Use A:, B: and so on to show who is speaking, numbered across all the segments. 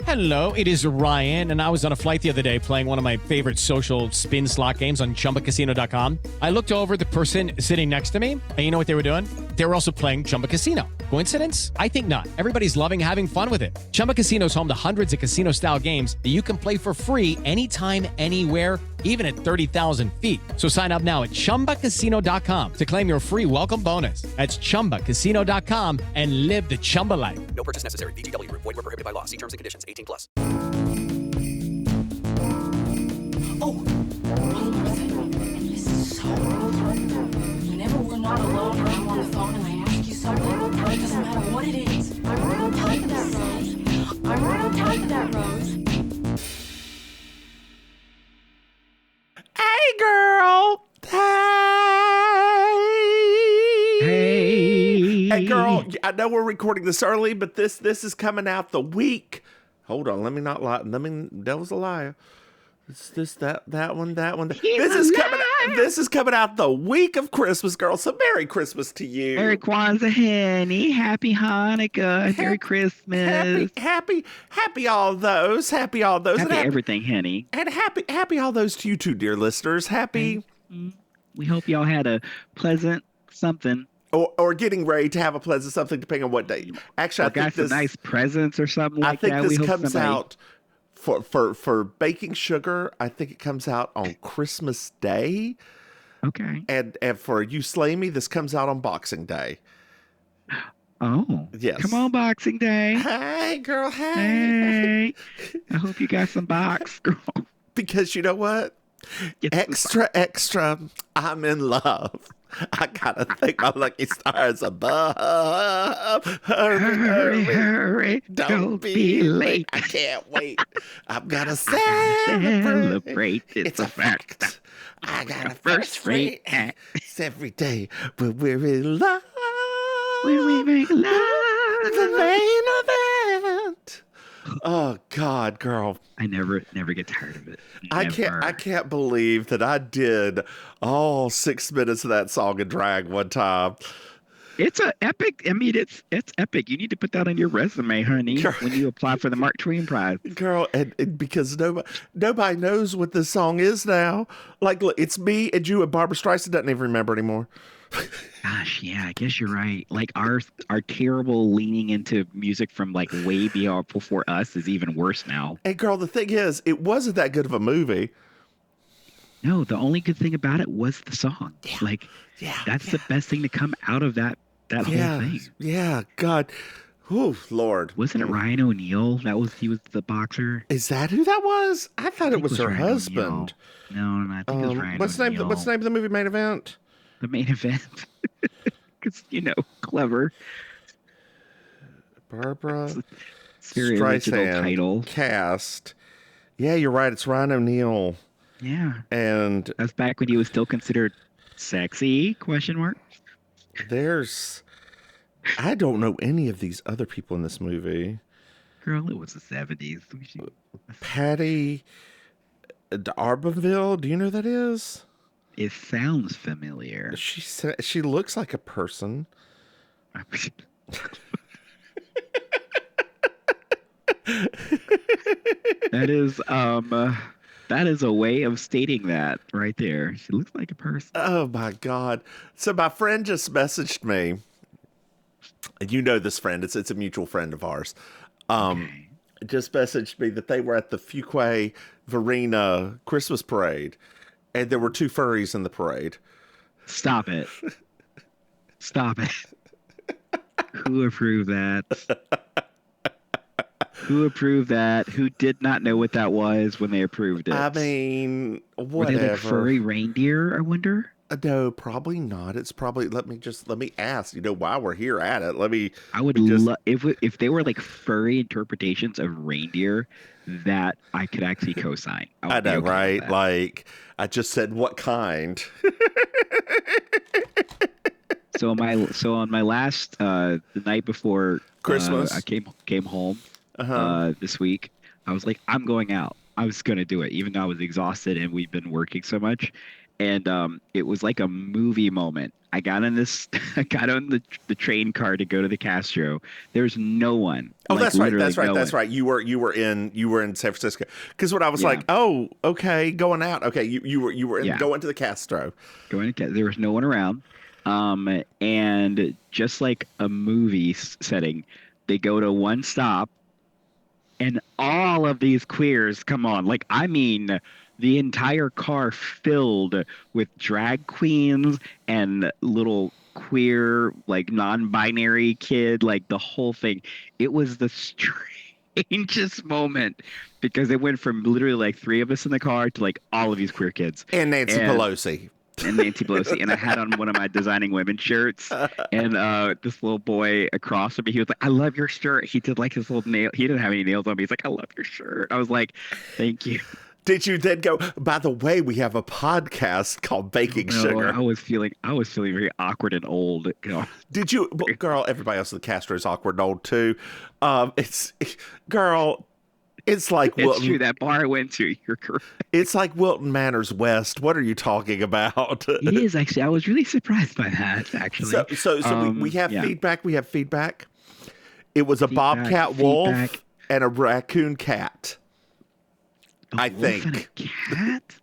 A: Hello, it is Ryan, and I was on a flight the other day playing one of my favorite social spin slot games on ChumbaCasino.com. I looked over at the person sitting next to me, and you know what they were doing? They were also playing Chumba Casino. Coincidence? I think not. Everybody's loving having fun with it. Chumba Casino is home to hundreds of casino-style games that you can play for free anytime, anywhere, even at 30,000 feet. So sign up now at ChumbaCasino.com to claim your free welcome bonus. That's ChumbaCasino.com and live the Chumba life.
B: No purchase necessary. VGW. Void where prohibited by law. See terms and conditions. 18+.
C: Oh, this is so rude. Whenever we're not alone or I'm on the phone and I ask you something, it doesn't matter what it is.
D: I'm right on top of that, Rose. I'm right on top of that, Rose.
E: Hey, girl. Hey, girl. I know we're recording this early, but this is coming out the week. Hold on. Let me not lie. That was a liar. It's this, that one. This is coming out the week of Christmas, girl. So Merry Christmas to you.
F: Merry Kwanzaa, honey. Happy Hanukkah. Merry Christmas.
E: Happy all those. Happy all those.
F: Happy everything, honey.
E: And happy all those to you too, dear listeners. Happy.
F: We hope y'all had a pleasant something.
E: Or getting ready to have a pleasant something, depending on what day. Actually, I think
F: some nice presents or something like that.
E: I think this comes out for baking sugar. I think it comes out on Christmas Day.
F: Okay.
E: And for you slay me, this comes out on Boxing Day.
F: Oh.
E: Yes.
F: Come on, Boxing Day.
E: Hey, girl. Hey.
F: I hope you got some box, girl.
E: Because you know what? Extra, I'm in love. I gotta thank my lucky stars above. Hurry, don't be late. I can't wait. I'm gonna celebrate. It's a fact. I got a first rate acts every day, but we're in love.
F: When we make love,
E: the main event. Oh God, girl.
F: I never get tired of it.
E: I can't believe that I did all 6 minutes of that song in drag one time.
F: It's a epic. I mean, it's epic. You need to put that on your resume, honey, girl, when you apply for the Mark Twain Prize.
E: Girl, and because nobody knows what this song is now. Like, look, it's me and you, and Barbara Streisand doesn't even remember anymore.
F: Gosh, yeah, I guess you're right. Like our terrible leaning into music from like way before us is even worse now.
E: And girl, the thing is, it wasn't that good of a movie.
F: No, the only good thing about it was the song. Yeah. That's the best thing to come out of that whole thing.
E: Yeah, God. Oh, Lord.
F: Wasn't it Ryan O'Neal? He was the boxer.
E: Is that who that was? I thought it was her
F: Ryan
E: husband.
F: No, I think it was Ryan O'Neal.
E: What's the name of the movie Main Event?
F: The Main Event. Because, clever.
E: Barbara
F: Streisand title.
E: Cast. Yeah, you're right. It's Ryan O'Neal.
F: Yeah.
E: And
F: that's back when he was still considered sexy, ?
E: I don't know any of these other people in this movie.
F: Girl, it was the 70s.
E: Patty D'Arbanville, do you know who that is?
F: It sounds familiar.
E: She looks like a person.
F: That is a way of stating that right there. She looks like a person.
E: Oh my God. So my friend just messaged me. You know this friend. It's a mutual friend of ours.
F: Okay.
E: Just messaged me that they were at the Fuquay Verena Christmas parade. And there were 2 furries in the parade.
F: Stop it. Who approved that? Who approved that? Who did not know what that was when they approved it?
E: I mean, whatever.
F: Were they like furry reindeer, I wonder?
E: No, probably not. It's probably, let me ask, while we're here at it,
F: I would love, if they were like furry interpretations of reindeer, that I could actually co-sign.
E: I know, right? Like, I just said, what kind?
F: So on my last, the night before
E: Christmas,
F: I came home this week, I was like, I'm going out. I was going to do it, even though I was exhausted and we've been working so much. and it was like a movie moment. I got on this, I got on the train car to go to the Castro. There's no one.
E: Oh,
F: like,
E: that's right.
F: literally
E: That's right.
F: no
E: That's
F: one.
E: right. You were in San Francisco. Because when I was
F: Yeah.
E: like, oh, okay, going out. Okay, you were in,
F: Yeah.
E: going to the Castro.
F: There was no one around. And just like a movie setting, they go to one stop, and all of these queers come on. Like, I mean, the entire car filled with drag queens and little queer, like non-binary kid, like the whole thing. It was the strangest moment because it went from literally like 3 of us in the car to like all of these queer kids.
E: And Nancy Pelosi.
F: And Nancy Pelosi, and I had on one of my Designing Women shirts, and this little boy across from me, he was like, "I love your shirt." He did like his little nail. He didn't have any nails on me. He's like, "I love your shirt." I was like, "Thank you."
E: Did you then go, by the way, we have a podcast called Baking Sugar?
F: I was feeling very awkward and old.
E: Did you, well, girl, everybody else in the Castro is awkward and old too. Girl, it's like
F: it's
E: Wilton.
F: true, that bar I went to, you're correct.
E: It's like Wilton Manors West. What are you talking about?
F: It is, actually. I was really surprised by that, actually.
E: So we have feedback. We have feedback. It was a
F: Feedback,
E: bobcat wolf and a raccoon cat. I think.
F: And a cat?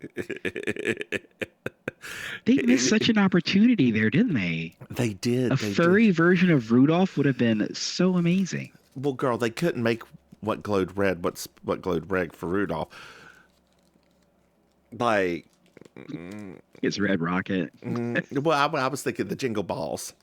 F: They missed such an opportunity there, didn't they?
E: They did.
F: A furry version of Rudolph would have been so amazing.
E: Well, girl, they couldn't make what glowed red. What glowed red for Rudolph? Like,
F: It's Red Rocket.
E: well, I was thinking the Jingle Balls.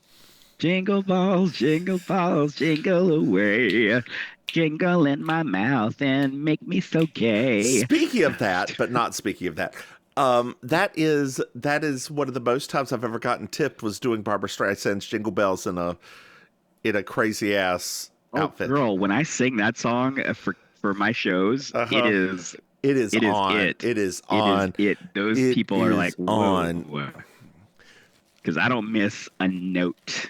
F: Jingle balls, jingle away. Jingle in my mouth and make me so gay.
E: Speaking of that, but not speaking of that, that is one of the most times I've ever gotten tipped was doing Barbara Streisand's Jingle Bells in a crazy ass outfit.
F: Girl, when I sing that song for my shows, it is
E: on.
F: It is
E: on.
F: Those people are like, whoa. Because I don't miss a note.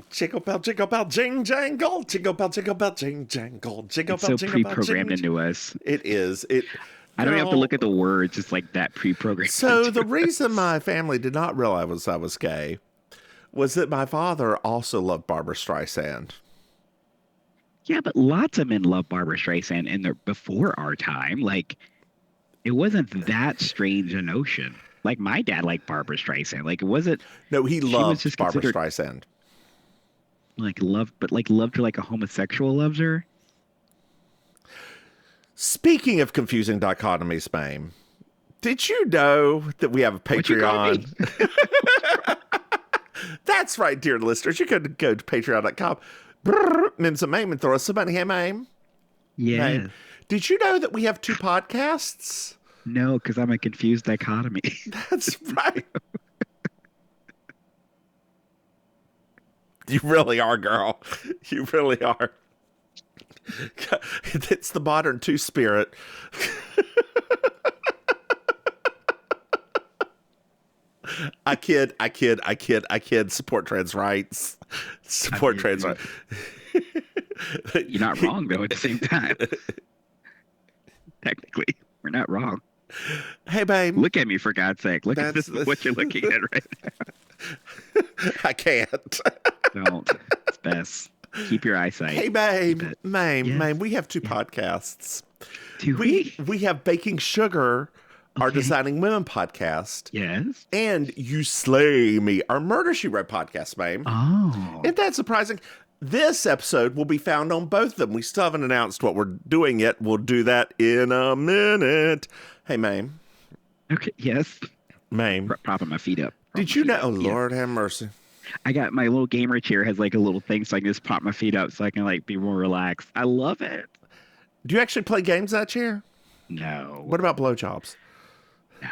E: Jingle bell, jing jangle. Jingle bell, jing jangle. Jingle bell,
F: It's so pre-programmed into us.
E: It is.
F: I don't have to look at the words. It's like that pre-programmed.
E: So the reason my family did not realize I was gay was that my father also loved Barbara Streisand.
F: Yeah, but lots of men love Barbara Streisand and they're before our time. Like, it wasn't that strange a notion. Like, my dad liked Barbara Streisand. Like, it wasn't.
E: No, he loved Barbara
F: considered,
E: Streisand.
F: Loved her like a homosexual loves her.
E: Speaking of confusing dichotomies, Maim, did you know that we have a Patreon? That's right, dear listeners. You could go to patreon.com. Mims and Maim and throw us some money. Hey, Maim.
F: Yeah.
E: Maim. Did you know that we have 2 podcasts?
F: No, because I'm a confused dichotomy.
E: That's right. You really are, girl. You really are. It's the modern two-spirit. I kid. Support trans rights. Support trans rights.
F: You're not wrong, though, at the same time. Technically, we're not wrong.
E: Hey, babe.
F: Look at me, for God's sake. Look at this, what you're looking at right now.
E: I can't.
F: Don't. It's best. Keep your eyesight.
E: Hey, babe. Maim,
F: Yes.
E: Maim, we have 2 podcasts.
F: Do we?
E: We have Baking Sugar, our Designing Women podcast.
F: Yes.
E: And You Slay Me, our Murder, She Wrote podcast, Maim.
F: Oh.
E: Isn't that surprising? This episode will be found on both of them. We still haven't announced what we're doing yet. We'll do that in a minute. Hey, Maim.
F: Okay. Yes.
E: Maim.
F: Propping my feet up.
E: Did you know? Oh, Lord have mercy.
F: I got my little gamer chair has like a little thing so I can just prop my feet up so I can like be more relaxed. I love it.
E: Do you actually play games in that chair?
F: No.
E: What about blowjobs?
F: No.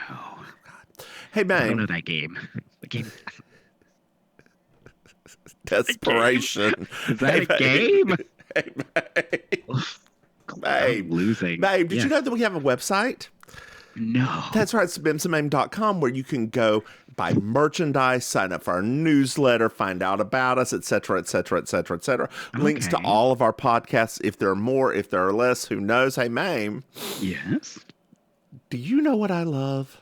E: Hey,
F: I don't
E: Maim.
F: know that game. The game.
E: Desperation.
F: Is that a game?
E: Hey, Maim.
F: I'm losing.
E: Babe, did you know that we have a website?
F: No.
E: That's right. It's mimsandmaim.com where you can go buy merchandise, sign up for our newsletter, find out about us, etc., etc., etc., etc. Links to all of our podcasts. If there are more, if there are less, who knows? Hey, Maim.
F: Yes.
E: Do you know what I love?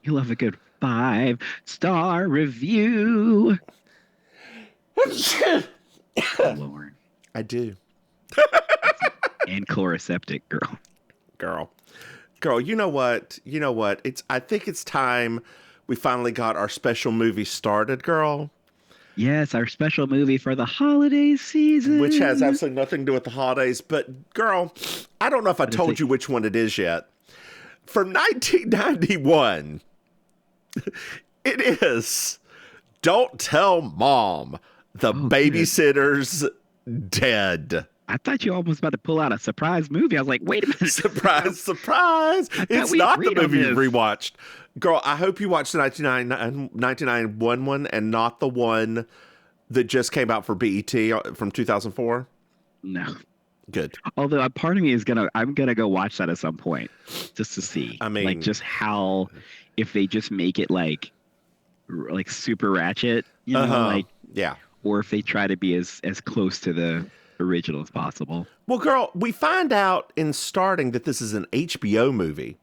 F: You love a good 5-star review. Oh, Lord.
E: I do.
F: And chloroseptic,
E: Girl, you know what? I think it's time we finally got our special movie started, girl.
F: Yes, our special movie for the holiday season.
E: Which has absolutely nothing to do with the holidays. But, girl, I don't know if I told you which one it is yet. From 1991, it is Don't Tell Mom, The Babysitter's Dead.
F: I thought you were almost about to pull out a surprise movie. I was like, wait a minute.
E: Surprise. It's not the movie you rewatched. Girl, I hope you watched the 1991 one and not the one that just came out for BET from 2004.
F: No.
E: Good.
F: Although a part of me is I'm gonna go watch that at some point just to see.
E: I mean,
F: like just how, if they just make it like super ratchet, you know, or if they try to be as close to the original as possible.
E: Well, girl, we find out in starting that this is an HBO movie.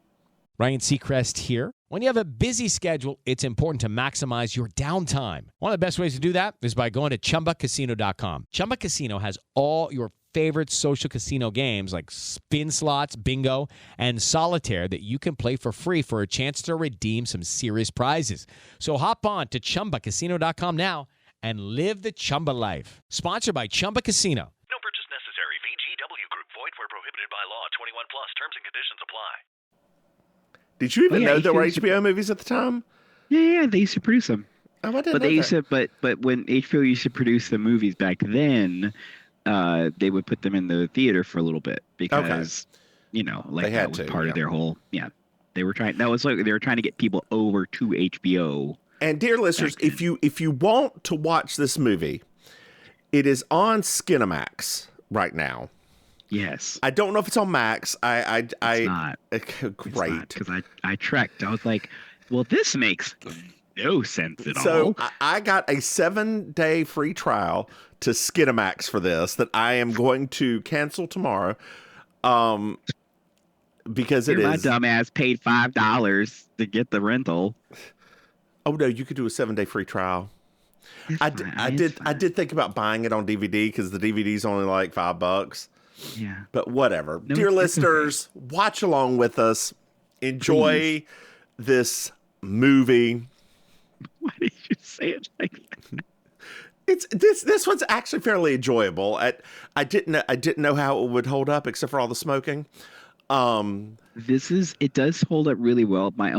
A: Ryan Seacrest here. When you have a busy schedule, it's important to maximize your downtime. One of the best ways to do that is by going to ChumbaCasino.com. Chumba Casino has all your favorite social casino games like spin slots, bingo, and solitaire that you can play for free for a chance to redeem some serious prizes. So hop on to ChumbaCasino.com now and live the Chumba life. Sponsored by Chumba Casino.
G: No purchase necessary. VGW Group. Void where prohibited by law. 21 plus. Terms and conditions apply.
E: Did you even know there were HBO movies at the time?
F: Yeah, they used to produce them.
E: Oh, I didn't
F: but
E: know
F: they used
E: that.
F: to, but when HBO used to produce the movies back then, they would put them in the theater for a little bit because, you know, like that was part of their whole. Yeah, they were trying. That was like they were trying to get people over to HBO.
E: And dear listeners, if you want to watch this movie, it is on Skinamax right now.
F: Yes.
E: I don't know if it's on Max.
F: It's not.
E: Great.
F: Because I trekked. I was like, well, this makes no sense at all.
E: So I got a 7-day free trial to Skinamax for this that I am going to cancel tomorrow. Because
F: my dumbass paid $5 to get the rental.
E: Oh no, you could do a 7-day free trial. I did think about buying it on DVD because the DVD's only like $5.
F: Yeah.
E: But whatever. No, dear listeners, watch along with us. Enjoy this movie.
F: Why did you say it like that?
E: It's this one's actually fairly enjoyable. I didn't know how it would hold up except for all the smoking.
F: It does hold up really well. My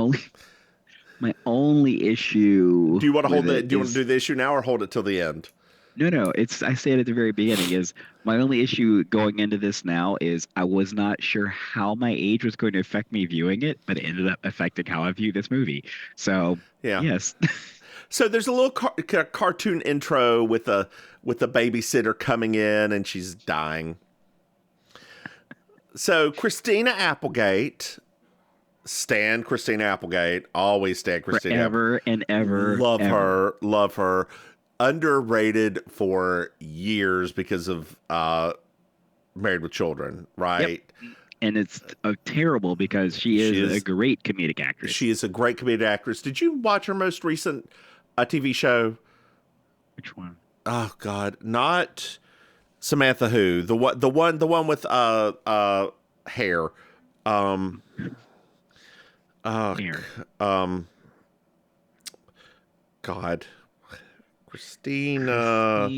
F: only issue.
E: Do you want to hold it? Do you want to do the issue now or hold it till the end?
F: No. I said at the very beginning is my only issue going into this now is I was not sure how my age was going to affect me viewing it, but it ended up affecting how I view this movie. So
E: yeah,
F: yes.
E: So there's a little cartoon intro with a babysitter coming in and she's dying. So Christina Applegate. Stand Christina Applegate. Always stand Christina.
F: Forever and ever.
E: Love her. Underrated for years because of Married with Children, right?
F: Yep. And it's terrible because she is a great comedic actress.
E: She is a great comedic actress. Did you watch her most recent TV show?
F: Which one?
E: Oh God, not Samantha Who. The one with hair. God. Christina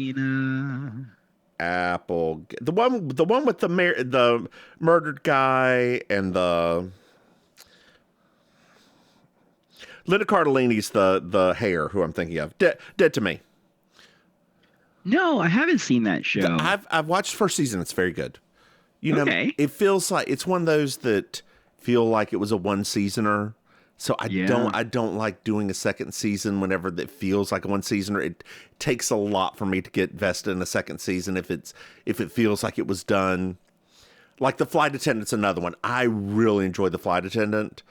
E: Apple. The one with the murdered guy and the Linda Cardellini's the hair who I'm thinking of. Dead to Me.
F: No, I haven't seen that show.
E: I've watched the first season. It's very good. You know, it feels like it's one of those that feel like it was a one seasoner. So I don't like doing a second season whenever that feels like a one seasoner. It takes a lot for me to get vested in a second season if it feels like it was done. Like The Flight Attendant's another one. I really enjoyed The Flight Attendant,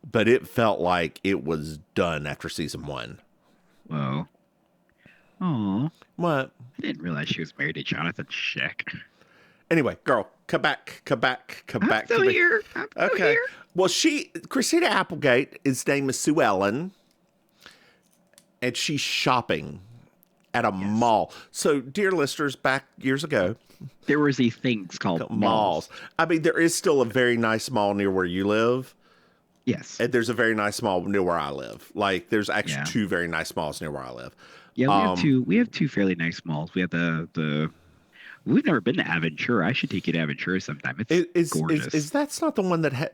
E: but it felt like it was done after season 1.
F: Whoa. Oh.
E: What?
F: I didn't realize she was married to Jonathan Sheck.
E: Anyway, girl, come back.
F: I'm still here.
E: Okay. Well, Christina Applegate, his name is Sue Ellen. and she's shopping at a mall. So, dear listeners, back years ago,
F: there was these things called malls.
E: I mean, there is still a very nice mall near where you live.
F: Yes.
E: And there's a very nice mall near where I live. Like, there's actually two very nice malls near where I live.
F: Yeah, we have two fairly nice malls. We have the we've never been to Aventura. I should take you to Aventura sometime. It's gorgeous.
E: Is that's not the one that had?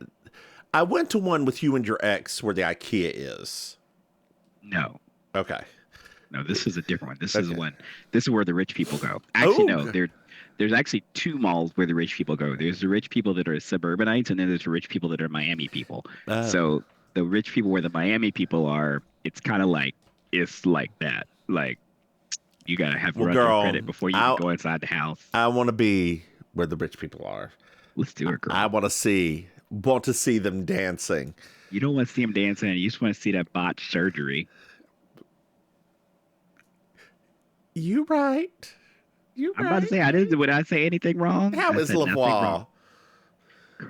E: I went to one with you and your ex where the IKEA is.
F: No.
E: Okay.
F: No, this is a different one. This is the one. This is where the rich people go. Actually, no. There's actually two malls where the rich people go. There's the rich people that are suburbanites, and then there's the rich people that are Miami people. So the rich people where the Miami people are, it's kind of like that. Like you gotta have rental credit before you can go inside the house.
E: I want to be where the rich people are.
F: Let's do it, girl.
E: I want to see them dancing.
F: You don't want to see them dancing. You just want to see that botched surgery.
E: You right.
F: I'm about to say would I say anything wrong?
E: How is Lavoie?
F: Girl,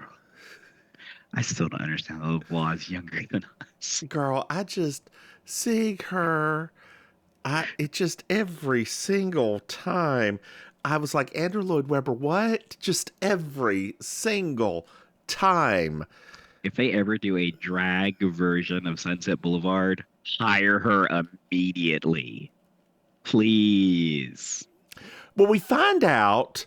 F: I still don't understand. Lavoie is younger than us.
E: Girl, I just seeing her. It just every single time I was like, Andrew Lloyd Webber, what? Just every single time.
F: If they ever do a drag version of Sunset Boulevard, hire her immediately. Please.
E: Well, we find out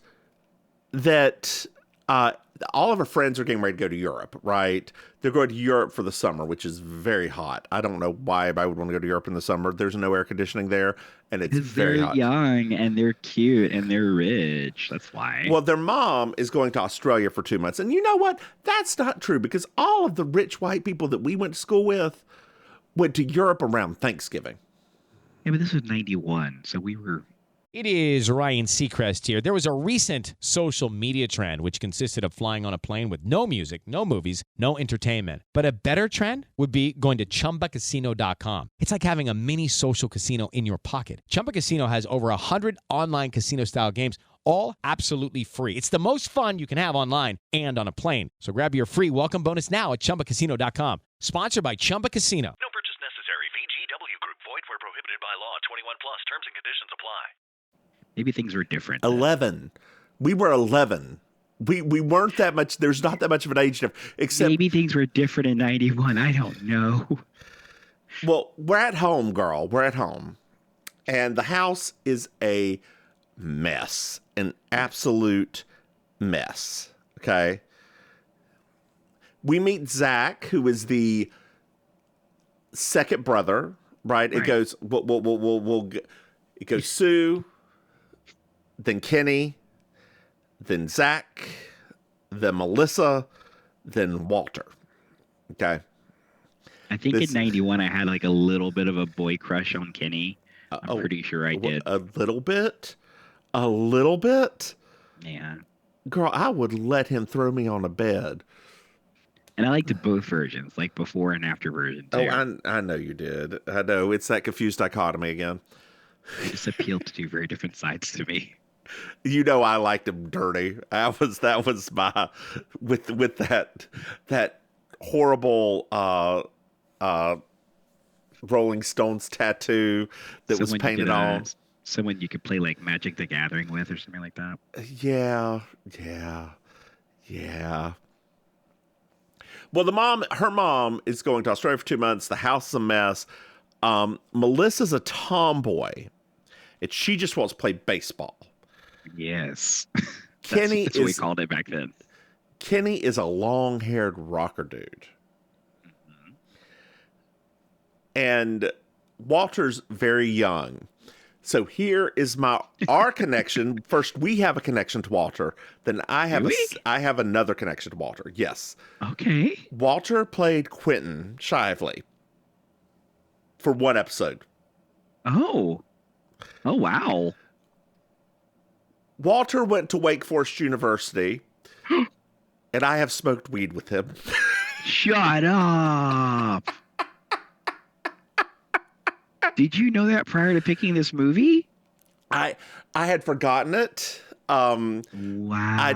E: that all of her friends are getting ready to go to Europe, right? They're going to Europe for the summer, which is very hot. I don't know why I would want to go to Europe in the summer. There's no air conditioning there, and it's very hot.
F: They're young, and they're cute, and they're rich. That's why.
E: Well, their mom is going to Australia for 2 months. And you know what? That's not true, because all of the rich white people that we went to school with went to Europe around Thanksgiving.
F: Yeah, but this was 91, so we were...
A: It is Ryan Seacrest here. There was a recent social media trend which consisted of flying on a plane with no music, no movies, no entertainment. But a better trend would be going to ChumbaCasino.com. It's like having a mini social casino in your pocket. Chumba Casino has over 100 online casino-style games, all absolutely free. It's the most fun you can have online and on a plane. So grab your free welcome bonus now at ChumbaCasino.com. Sponsored by Chumba Casino.
G: No purchase necessary. VGW Group. Void where prohibited by law. 21 plus. Terms and conditions apply.
F: Maybe things were different.
E: 11. We were 11. We weren't that much. There's not that much of an age difference. Except
F: maybe things were different in 91. I don't know.
E: Well, we're at home, girl. We're at home. And the house is a mess. An absolute mess. Okay? We meet Zach, who is the second brother, right? It goes, it goes Sue, then Kenny, then Zach, then Melissa, then Walter. Okay.
F: I think in 91 I had like a little bit of a boy crush on Kenny. I'm pretty sure I did.
E: A little bit? A little bit?
F: Yeah.
E: Girl, I would let him throw me on a bed.
F: And I liked both versions, like before and after version too.
E: Oh, I know you did. I know. It's that confused dichotomy again.
F: They just appealed to two very different sides to me.
E: You know, I liked him dirty. That was my with that horrible Rolling Stones tattoo that was painted on.
F: Someone you could play like Magic the Gathering with or something like that.
E: Yeah. Well, her mom is going to Australia for 2 months. The house is a mess. Melissa's a tomboy, and she just wants to play baseball.
F: Yes.
E: Kenny
F: that's what we called it back then.
E: Kenny is a long-haired rocker dude. Mm-hmm. And Walter's very young. So here is our connection. First, we have a connection to Walter. Then I have another connection to Walter. Yes.
F: Okay.
E: Walter played Quentin Shively for one episode.
F: Oh, wow.
E: Walter went to Wake Forest University, and I have smoked weed with him.
F: Shut up. Did you know that prior to picking this movie?
E: I had forgotten it.
F: Wow.
E: I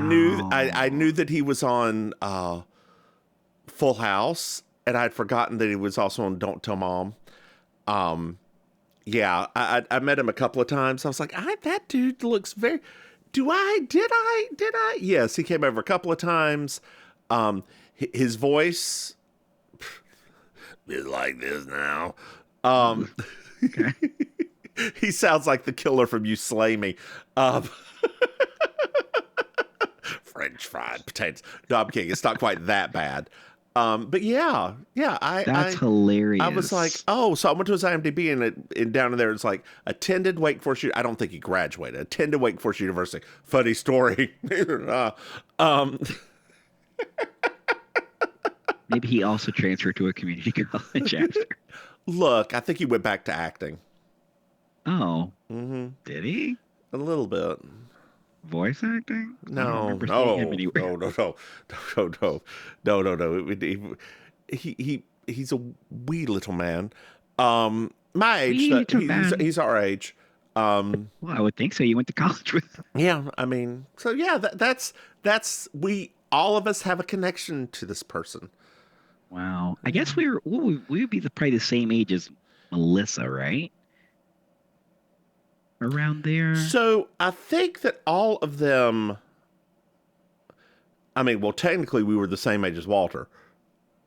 E: knew that he was on Full House, and I had forgotten that he was also on Don't Tell Mom. Yeah, I met him a couple of times. I was like, that dude looks very. Did I? Yes, he came over a couple of times. His voice is like this now. He sounds like the killer from You Slay Me. French fried potatoes. No, I'm kidding. It's not quite that bad. But yeah.
F: That's hilarious.
E: I was like, oh, so I went to his IMDb and down in there it's like attended Wake Forest. I don't think he graduated. Attended Wake Forest University. Funny story.
F: Maybe he also transferred to a community college after.
E: Look, I think he went back to acting.
F: Oh,
E: Mm-hmm.
F: did he?
E: A little bit.
F: Voice acting?
E: No. He's a wee little man. My age. He's our age.
F: Well, I would think so. You went to college with him.
E: Yeah, I mean, so yeah, that's we all of us have a connection to this person.
F: Wow. I guess we would be probably the same age as Melissa, right? Around there.
E: So I think that all of them. I mean, well, technically we were the same age as Walter,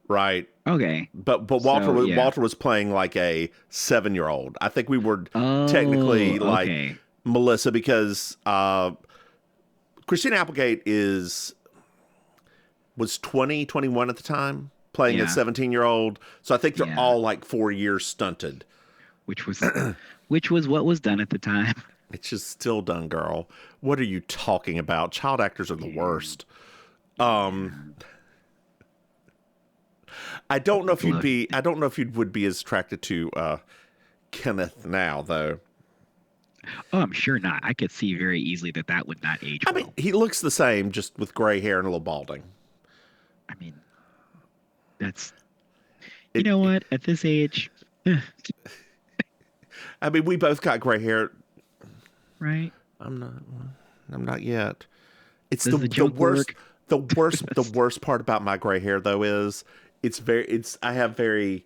E: right?
F: Okay.
E: But Walter was playing like a 7-year-old. I think we were technically like Melissa because Christina Applegate was 20, 21 at the time, playing a 17-year-old. So I think they're all like 4 years stunted.
F: Which was what was done at the time.
E: It's just still done, girl. What are you talking about? Child actors are the worst. I don't know if you would be as attracted to Kenneth now, though.
F: Oh, I'm sure not. I could see very easily that would not age well.
E: I mean, he looks the same, just with gray hair and a little balding.
F: I mean, you know what? At this age,
E: I mean, we both got gray hair,
F: right?
E: I'm not yet. It's
F: Does the worst.
E: The worst part about my gray hair, though, is I have a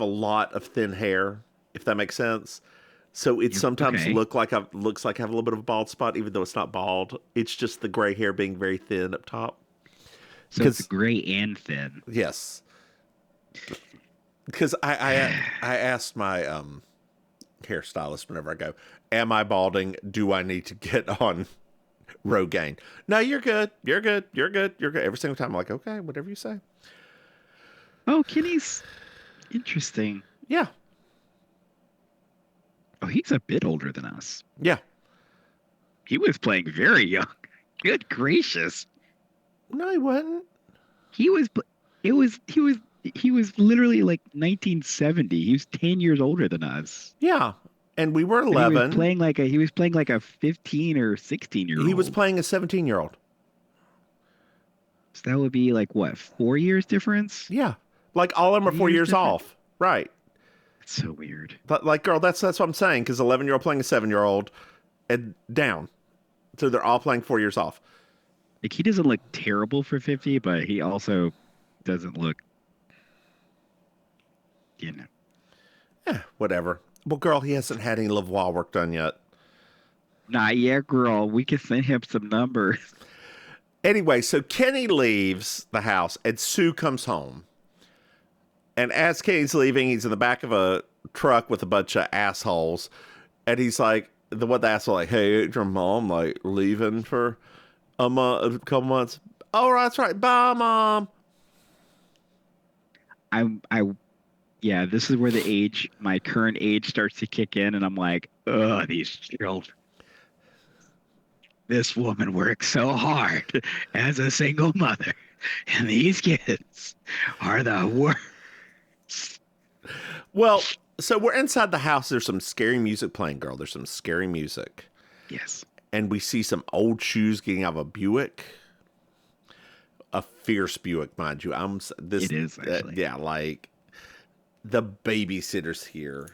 E: lot of thin hair, if that makes sense. So it sometimes looks like I have a little bit of a bald spot, even though it's not bald. It's just the gray hair being very thin up top.
F: So it's gray and thin.
E: Yes. Because I asked my hairstylist whenever I go, am I balding? Do I need to get on Rogaine? No, you're good. You're good. Every single time I'm like, okay, whatever you say.
F: Oh, Kenny's interesting.
E: Yeah.
F: Oh, he's a bit older than us.
E: Yeah.
F: He was playing very young. Good gracious.
E: No, he wasn't.
F: He was literally like 1970. He was 10 years older than us.
E: Yeah. And we were 11.
F: He was playing like a 15 or 16-year-old.
E: He was playing a 17-year-old.
F: So that would be like what, 4 years difference?
E: Yeah. Like all of them are 4 years off. Right.
F: It's so weird.
E: But like, girl, that's what I'm saying. Because 11-year-old playing a 7-year-old and down. So they're all playing 4 years off.
F: Like, he doesn't look terrible for 50, but he also doesn't look,
E: Yeah, whatever. Well, girl, he hasn't had any Lavoie work done yet.
F: Not yet, girl. We can send him some numbers.
E: Anyway, so Kenny leaves the house and Sue comes home. And as Kenny's leaving, he's in the back of a truck with a bunch of assholes. And he's like, the asshole like, hey, ain't your mom like leaving for a couple months? Oh, that's right. Bye, Mom.
F: Yeah, this is where my current age starts to kick in, and I'm like, ugh, these children. This woman works so hard as a single mother, and these kids are the worst.
E: Well, so we're inside the house. There's some scary music playing, girl. There's some scary music.
F: Yes.
E: And we see some old shoes getting out of a Buick. A fierce Buick, mind you.
F: It is, actually.
E: Yeah, like the babysitter's here.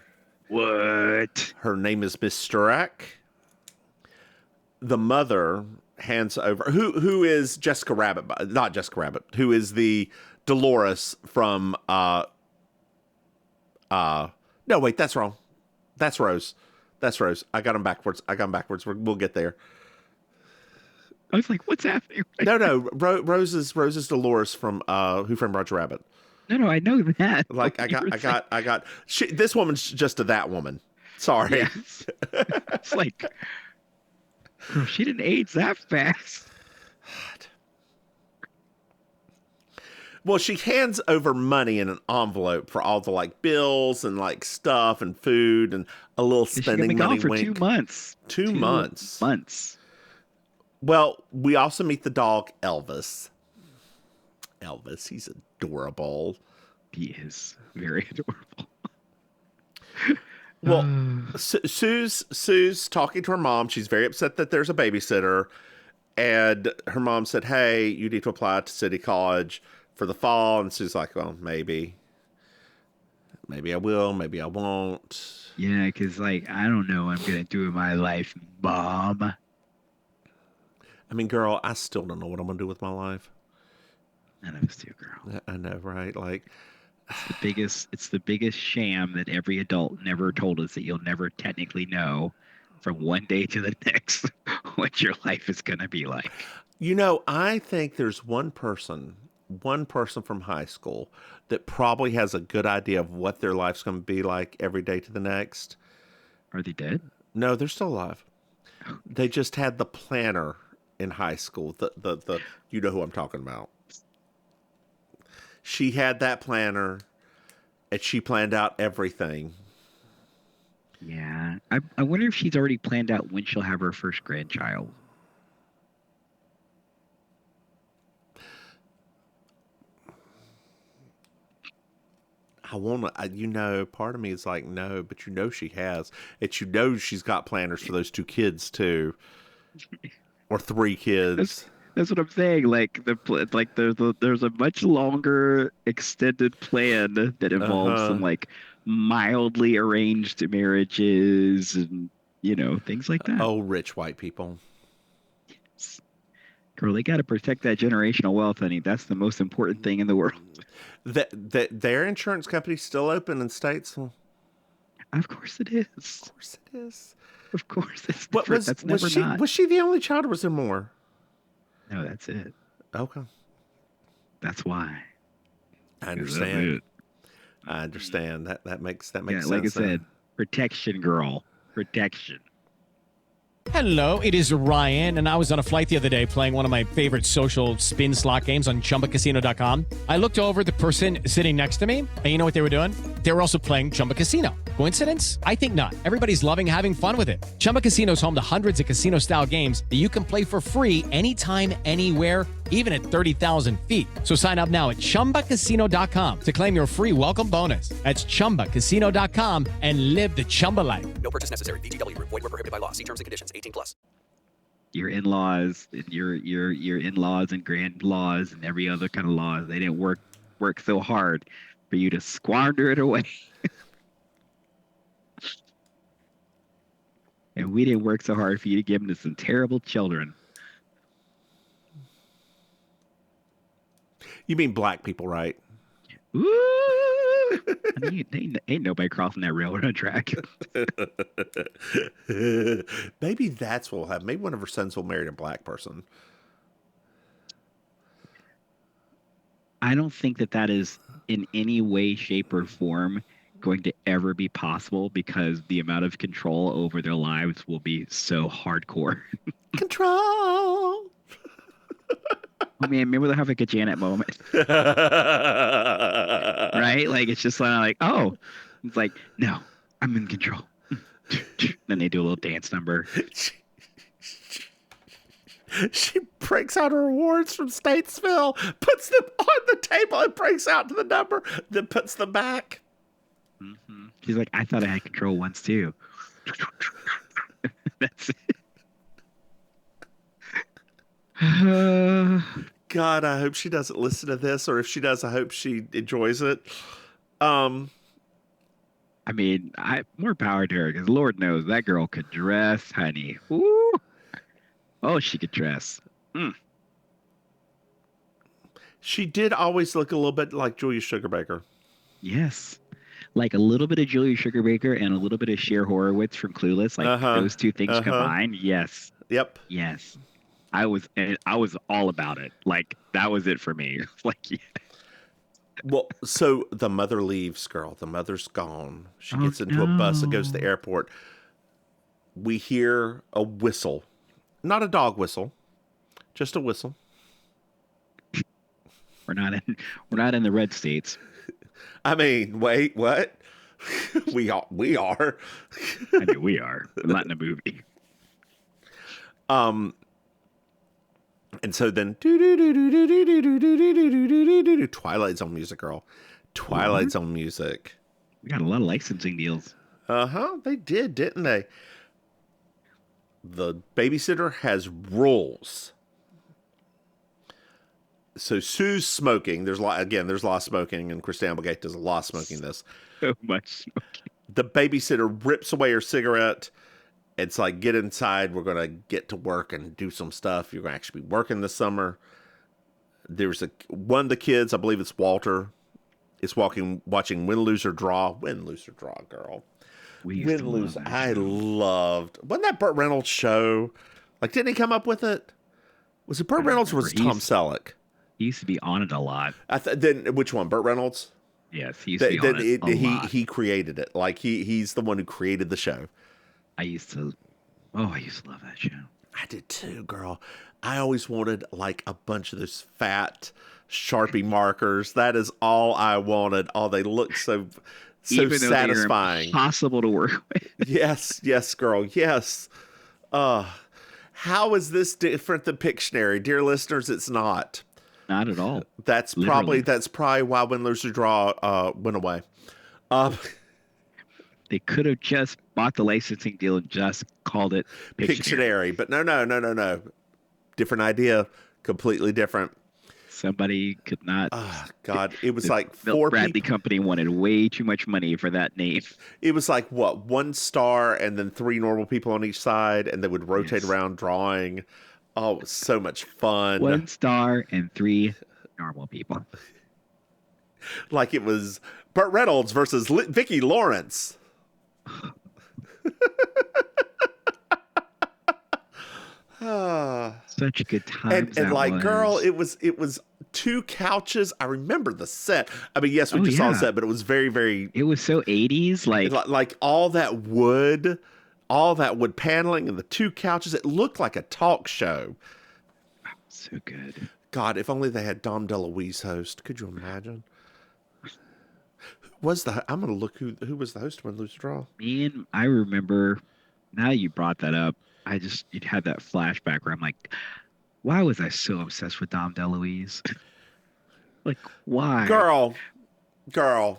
F: What?
E: Her name is Miss Sturak. The mother hands over, who is Jessica Rabbit, not Jessica Rabbit, who is the Dolores from, no, wait, that's wrong. That's Rose. That's Rose. I got them backwards. We'll get there.
F: I was like, what's happening?
E: No. Rose is Dolores from Who Framed Roger Rabbit.
F: No, I know that.
E: Like I got. This woman's just that woman. Sorry.
F: Yes. It's like, girl, she didn't age that fast.
E: Well, she hands over money in an envelope for all the like bills and like stuff and food and a little spending money.
F: For
E: wink.
F: 2 months.
E: 2 months.
F: Months.
E: Well, we also meet the dog Elvis. He's adorable.
F: He is very adorable.
E: Well, Sue's talking to her mom. She's very upset that there's a babysitter, and her mom said, "Hey, you need to apply to City College for the fall." And Sue's like, "Well, maybe I will, maybe I won't."
F: Yeah, because like I don't know what I'm gonna do with my life, Mom.
E: I mean, girl, I still don't know what I'm gonna do with my life.
F: None of us do, girl.
E: I know, right? Like,
F: It's the biggest sham that every adult never told us, that you'll never technically know from one day to the next what your life is gonna be like.
E: you know, I think there's one person from high school that probably has a good idea of what their life's gonna be like every day to the next.
F: Are they dead?
E: No, they're still alive. They just had the planner in high school. The you know who I'm talking about. She had that planner, and she planned out everything.
F: Yeah. I wonder if she's already planned out when she'll have her first grandchild.
E: I want to, part of me is like, no, but she has. And she's got planners for those 2 kids too. Or 3 kids.
F: That's what I'm saying. Like there's a much longer extended plan that involves some like mildly arranged marriages and things like that.
E: Oh, rich white people.
F: Yes. Girl, they got to protect that generational wealth, honey. That's the most important thing in the world.
E: That their insurance company's still open in states.
F: Of course it is.
E: Of course it is.
F: Of course it's different. That's never not.
E: Was she the only child, or was there more?
F: No, that's it.
E: Okay.
F: That's why.
E: I understand. I understand. That makes sense.
F: Like I said, protection, girl. Protection.
A: Hello, it is Ryan, and I was on a flight the other day playing one of my favorite social spin slot games on ChumbaCasino.com. I looked over at the person sitting next to me, and you know what they were doing? They were also playing Chumba Casino. Coincidence? I think not. Everybody's loving having fun with it. Chumba Casino is home to hundreds of casino-style games that you can play for free anytime, anywhere, even at 30,000 feet. So sign up now at ChumbaCasino.com to claim your free welcome bonus. That's ChumbaCasino.com and live the Chumba life.
B: No purchase necessary. VGW Group. Void where prohibited by law. See terms and conditions. 18+.
F: Your in-laws, your in-laws and grand-laws and every other kind of laws, they didn't work so hard for you to squander it away. And we didn't work so hard for you to give them to some terrible children.
E: You mean black people, right?
F: Ooh! I mean, ain't nobody crossing that railroad track.
E: Maybe that's what will happen. Maybe one of her sons will marry a black person.
F: I don't think that is in any way, shape, or form going to ever be possible, because the amount of control over their lives will be so hardcore.
E: Control.
F: Oh man, maybe they'll have like a Janet moment. Right? Like it's just like, oh, it's like, no, I'm in control. Then they do a little dance number.
E: She breaks out her awards from Statesville, puts them on the table, and breaks out to the number, then puts them back.
F: Mm-hmm. She's like, I thought I had control once too. That's it.
E: God, I hope she doesn't listen to this, or if she does, I hope she enjoys it.
F: I mean, more power to her, because Lord knows that girl could dress, honey. Ooh. Oh, she could dress. Mm.
E: She did always look a little bit like Julia Sugarbaker.
F: Yes. like a little bit of Julia Sugarbaker and a little bit of Cher Horowitz from Clueless, like those two things combined. Yes.
E: Yep.
F: Yes. I was all about it. Like that was it for me. Like yeah.
E: Well, so the mother leaves, girl. The mother's gone. She gets into a bus and goes to the airport. We hear a whistle. Not a dog whistle. Just a whistle.
F: We're not in the red states.
E: I mean, wait, what? We are.
F: I mean, we are, but not in a movie.
E: And so then Twilight Zone music, girl. Twilight Zone music.
F: We got a lot of licensing deals.
E: They did, didn't they? The babysitter has rules. So Sue's smoking. There's a lot of smoking, and Kristen Applegate does a lot of smoking in this.
F: So much smoking.
E: The babysitter rips away her cigarette. It's like, get inside. We're going to get to work and do some stuff. You're going to actually be working this summer. There's one of the kids, I believe it's Walter, is watching Win, Lose, or Draw. Win, Lose, or Draw, girl. Win, Lose. I loved. Wasn't that Burt Reynolds' show? Like, didn't he come up with it? Was it Burt Reynolds or was it Tom Selleck?
F: He used to be on it a lot.
E: Then which one? Burt Reynolds?
F: Yes, he used to be on it a lot.
E: He created it. Like, he's the one who created the show.
F: I used to love that show.
E: I did too, girl. I always wanted like a bunch of those fat Sharpie markers. That is all I wanted. Oh, they look so
F: Even
E: satisfying.
F: Impossible to work with.
E: Yes, girl. Yes. How is this different than Pictionary? Dear listeners, it's not.
F: Not at all.
E: That's probably why Win, Lose, or Draw went away.
F: They could have just bought the licensing deal and just called it
E: Pictionary. But no. Different idea. Completely different.
F: Somebody could not.
E: Oh, God. It was
F: the
E: like
F: Milk Bradley Company wanted way too much money for that name.
E: It was like, what, 1 star and then 3 normal people on each side, and they would rotate around drawing. Oh, it was so much fun.
F: 1 star and 3 normal people.
E: Like it was Burt Reynolds versus Vicki Lawrence.
F: Such a good time.
E: And like, girl, it was 2 couches. I remember the set. I mean, yes, we just saw the set, but it was very, very.
F: It was so 80s,
E: like all that wood paneling and the 2 couches. It looked like a talk show.
F: So good.
E: God, if only they had Dom DeLuise host. Could you imagine? I'm gonna look who was the host of Win, Lose, or Draw.
F: Man, I remember. Now you brought that up. It had that flashback where I'm like, why was I so obsessed with Dom DeLuise? Like, why?
E: Girl. Do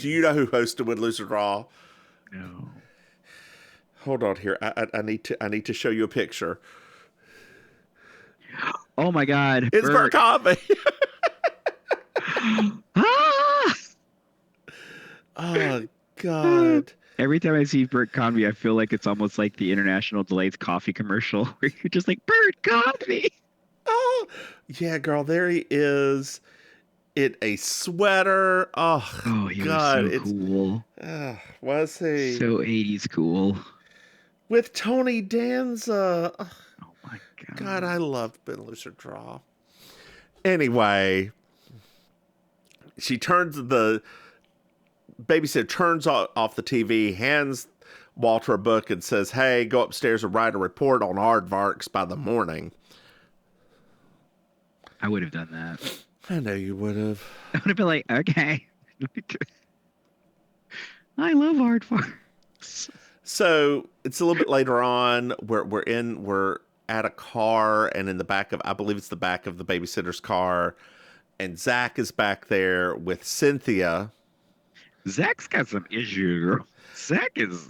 E: you know who hosted Win, Lose, or Draw?
F: No.
E: Hold on here. I need to show you a picture.
F: Oh my God!
E: It's Burt Convey. Oh God!
F: Every time I see Burt Convey, I feel like it's almost like the International Delights coffee commercial, where you're just like, Burt Convey.
E: Oh yeah, girl. There he is in a sweater. Oh
F: he
E: God,
F: was so cool.
E: Was he
F: so 80s cool
E: with Tony Danza?
F: Oh my God!
E: God, I loved Win, Lose, or Draw. Anyway. The babysitter turns off the TV, hands Walter a book, and says, "Hey, go upstairs and write a report on aardvarks by the morning."
F: I would have done that.
E: I know you would have.
F: I would have been like, okay. I love aardvarks.
E: So it's a little bit later on. We're at a car, and in the back of, I believe it's the back of the babysitter's car. And Zach is back there with Cynthia.
F: Zach's got some issues, girl. Zach is,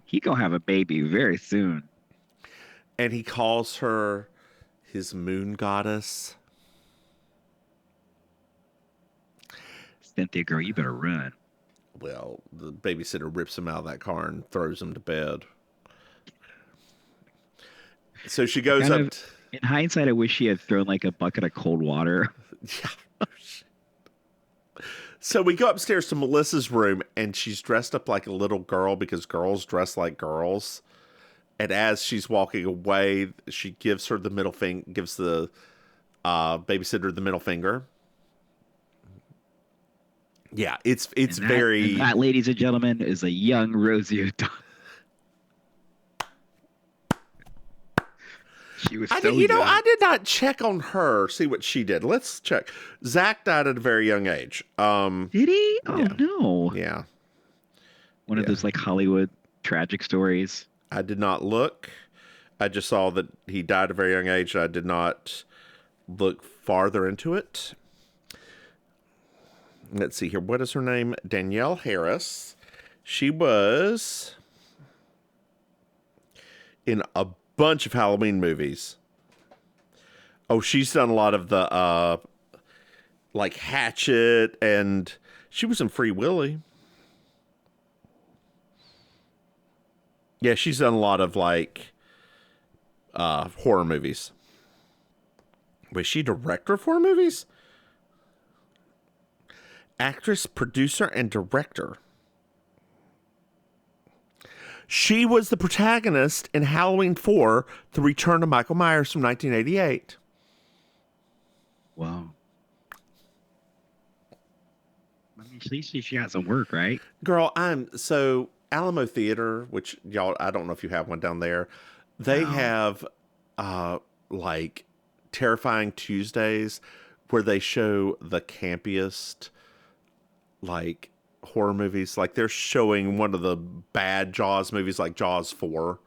F: he gonna have a baby very soon.
E: And he calls her his moon goddess.
F: Cynthia, girl, you better run.
E: Well, the babysitter rips him out of that car and throws him to bed. So she goes up.
F: In hindsight, I wish she had thrown like a bucket of cold water.
E: Yeah. So we go upstairs to Melissa's room, and she's dressed up like a little girl because girls dress like girls. And as she's walking away, she gives her the middle finger, gives the babysitter the middle finger. Yeah, it's very.
F: And that, ladies and gentlemen, is a young Rosie O'Donnell. She was so young.
E: I did not check on her, see what she did. Let's check. Zach died at a very young age.
F: Did he? Oh,
E: yeah.
F: no.
E: Yeah.
F: One of those like Hollywood tragic stories.
E: I did not look. I just saw that he died at a very young age. I did not look farther into it. Let's see here. What is her name? Danielle Harris. She was in a bunch of Halloween movies. Oh, she's done a lot of the like Hatchet, and she was in Free Willy. Yeah, she's done a lot of like horror movies. Was she director of horror movies? Actress, producer, and director. She was the protagonist in Halloween 4, The Return of Michael Myers from 1988.
F: Wow. I mean, at least she got some work, right?
E: Girl, so Alamo Theater, which y'all, I don't know if you have one down there. They have like Terrifying Tuesdays where they show the campiest like horror movies. Like they're showing one of the bad Jaws movies, like Jaws 4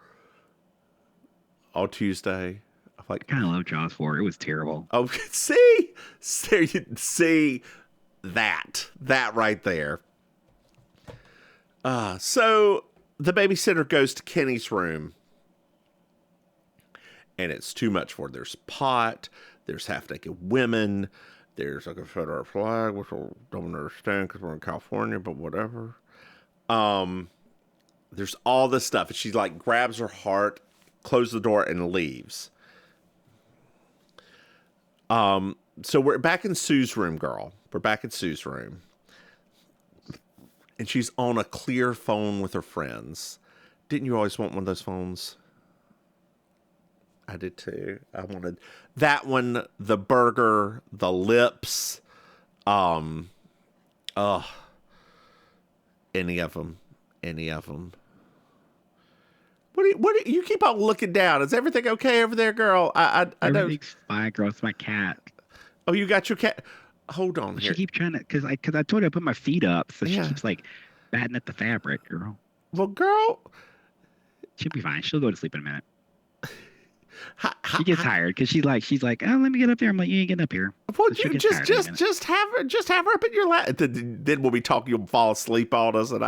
E: on Tuesday. I'm like,
F: I kind of love Jaws 4. It was terrible.
E: oh, see that right there. So the babysitter goes to Kenny's room, and it's too much for her. There's pot, there's half-naked women, there's a Confederate flag, which I don't understand because we're in California, but whatever. There's all this stuff, and she like grabs her heart, closes the door, and leaves. So we're back in Sue's room, girl. We're back in Sue's room. And she's on a clear phone with her friends. Didn't you always want one of those phones? I did too. I wanted that one, the burger, the lips, any of them. What do you keep on looking down? Is everything okay over there, girl? I know.
F: Everything's fine, girl. It's my cat.
E: Oh, you got your cat. Hold on here.
F: She keeps trying to, because I told her to put my feet up, so
E: Yeah.
F: she keeps like batting at the fabric, girl.
E: Well, girl,
F: She'll be fine. She'll go to sleep in a minute. She gets tired because she's like, oh, let me get up there. I'm like, you ain't getting up here.
E: well,
F: So she'll
E: you
F: get tired in a minute.
E: just have her up in your lap. Then when we talk, you'll fall asleep on us, and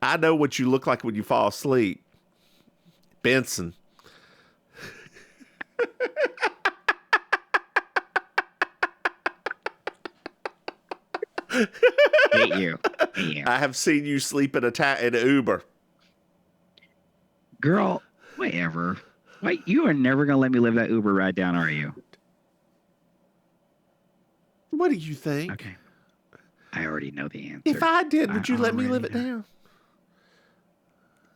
E: I know what you look like when you fall asleep, Benson.
F: Hate you.
E: I have seen you sleep in an Uber.
F: Girl, whatever. Why, you are never gonna let me live that Uber ride down, are you?
E: What do you think?
F: Okay. I already know the answer.
E: If I did, would
F: I
E: you let me live it
F: already
E: down?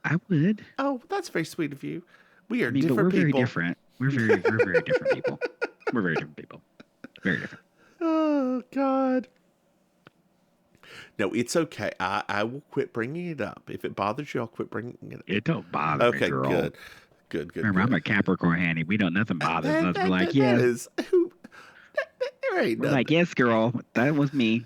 F: I would.
E: Oh, that's very sweet of you. We are
F: I mean, but
E: different
F: we're very
E: people.
F: different. We're very different people. We're very different people. Very different.
E: Oh God. No, it's okay. I will quit bringing it up. If it bothers you, I'll quit bringing it up.
F: It don't bother me,
E: Okay,
F: girl.
E: good.
F: Remember, I'm a Capricorn, Hanny. We don't nothing bothers us. We're like, yeah.
E: There ain't
F: We're
E: nothing.
F: like, yes, girl. That was me.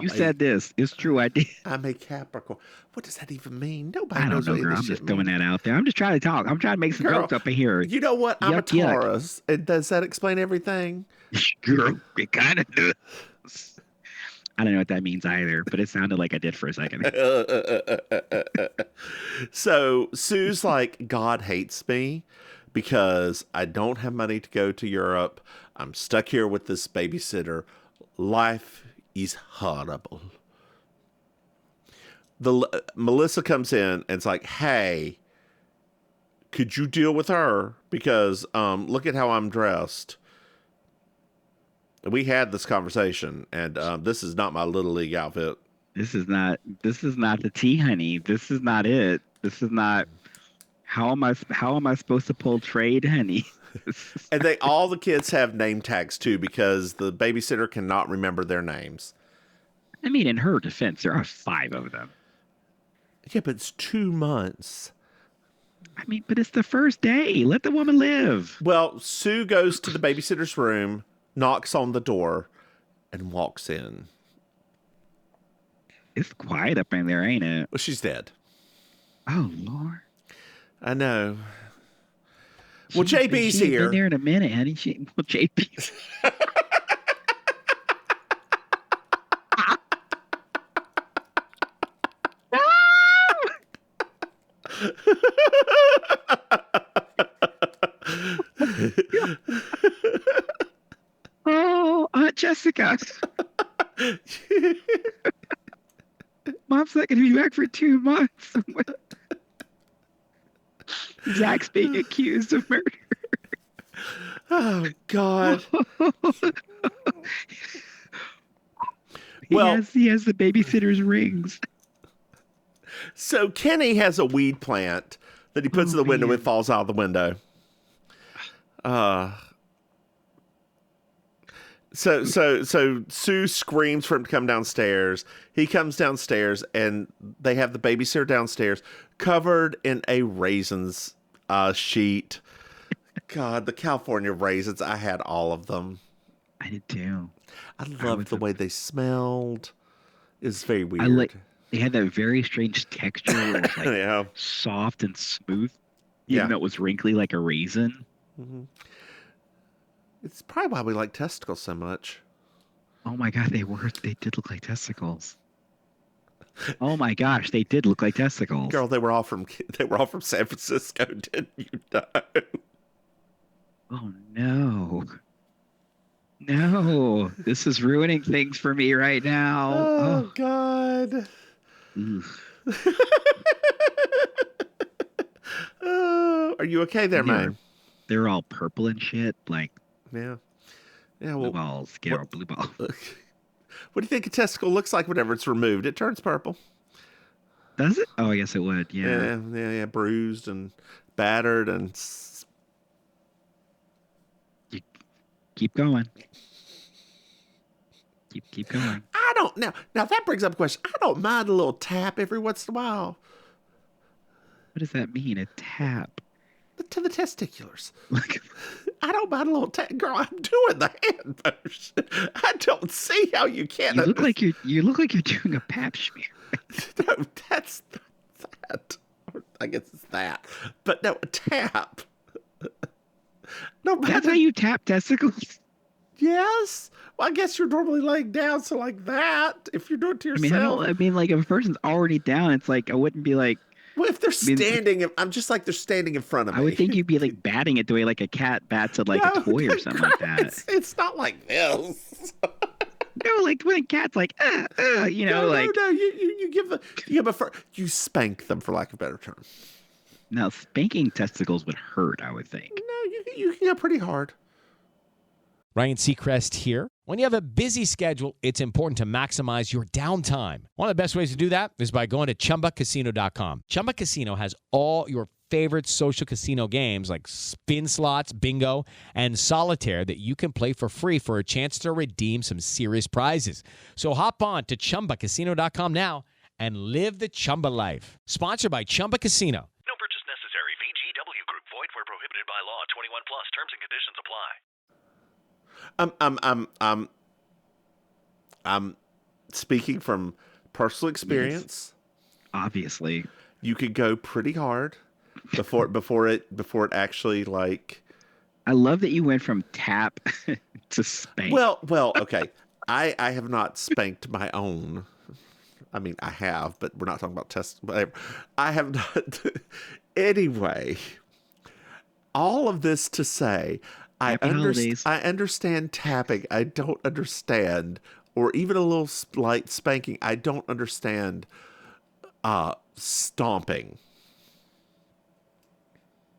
F: You said this. It's true. I did.
E: I'm a Capricorn. What does that even mean? Nobody
F: I don't
E: knows
F: know,
E: what
F: girl.
E: this
F: I'm
E: shit
F: just throwing
E: means.
F: that out there. I'm just trying to talk. I'm trying to make some
E: Girl,
F: jokes up in here.
E: You know what? I'm a
F: Yuck, yuck.
E: Taurus. And does that explain everything?
F: Girl, it kind of does. I don't know what that means either, but it sounded like I did for a second.
E: So Sue's like, God hates me because I don't have money to go to Europe. I'm stuck here with this babysitter. Life is horrible. Melissa comes in and it's like, hey, could you deal with her? Because look at how I'm dressed. We had this conversation, and this is not my Little League outfit.
F: This is not the tea, honey. This is not it. This is not. How am I supposed to pull trade, honey?
E: And all the kids have name tags too, because the babysitter cannot remember their names.
F: I mean, in her defense, there are 5 of them.
E: Yeah, but it's 2 months.
F: I mean, but it's the first day. Let the woman live.
E: Well, Sue goes to the babysitter's room, knocks on the door, and walks in.
F: It's quiet up in there, ain't it?
E: Well, she's dead.
F: Oh, Lord.
E: I know. Well, JB's
F: she
E: here.
F: Been there in a minute, honey. Well, JB. Oh, Aunt Jessica. Mom's not going to be back for 2 months. Zach's being accused of murder.
E: Oh, God.
F: He has the babysitter's rings.
E: So Kenny has a weed plant that he puts in the window and falls out of the window. So Sue screams for him to come downstairs. He comes downstairs, and they have the babysitter downstairs covered in a raisins sheet. God, the California raisins, I had all of them.
F: I did too.
E: I loved the way they smelled. It was very weird.
F: They had that very strange texture where it was
E: yeah.
F: soft and smooth, even though it was wrinkly like a raisin.
E: Mm-hmm. It's probably why we like testicles so much.
F: Oh my God, they did look like testicles. Oh my gosh, they did look like testicles.
E: Girl, they were all from San Francisco, didn't you know?
F: Oh no. No, this is ruining things for me right now.
E: Oh. God. Are you okay there, man?
F: They're all purple and shit. Like,
E: yeah.
F: Well, blue balls. Get our blue balls.
E: What do you think a testicle looks like whenever it's removed? It turns purple.
F: Does it? Oh, I guess it would. Yeah.
E: Yeah. Bruised and battered and.
F: You keep going. Keep going.
E: I don't now. Now that brings up a question. I don't mind a little tap every once in a while.
F: What does that mean? A tap?
E: To the testiculars. I don't mind a little tap. Girl, I'm doing the hand motion. I don't see how you can't.
F: You look like you're doing a pap smear.
E: No, that's that. I guess it's that. But no, a tap. No,
F: that's how you tap testicles.
E: Yes. Well, I guess you're normally laying down, so like that. If you're doing it to yourself.
F: I mean, like if a person's already down, it's like I wouldn't be like.
E: Well, if they're standing, I'm just like they're standing in front of me.
F: I would think you'd be like batting it the way like a cat bats at like a toy or something like that.
E: It's not like this.
F: No, like when a cat's like, you know,
E: No, you spank them, for lack of a better term.
F: Now, spanking testicles would hurt, I would think.
E: No, you can go pretty hard.
A: Ryan Seacrest here. When you have a busy schedule, it's important to maximize your downtime. One of the best ways to do that is by going to ChumbaCasino.com. Chumba Casino has all your favorite social casino games like spin slots, bingo, and solitaire that you can play for free for a chance to redeem some serious prizes. So hop on to ChumbaCasino.com now and live the Chumba life. Sponsored by Chumba Casino.
G: No purchase necessary. VGW Group. Void where prohibited by law. 21 plus. Terms and conditions apply.
E: I'm speaking from personal experience.
F: Yes. Obviously,
E: you could go pretty hard before it actually like.
F: I love that you went from tap to spank.
E: Well, okay. I have not spanked my own. I mean, I have, but we're not talking about tests. Whatever. I have not. Anyway, all of this to say. I understand tapping. I don't understand, or even a little light spanking. I don't understand stomping.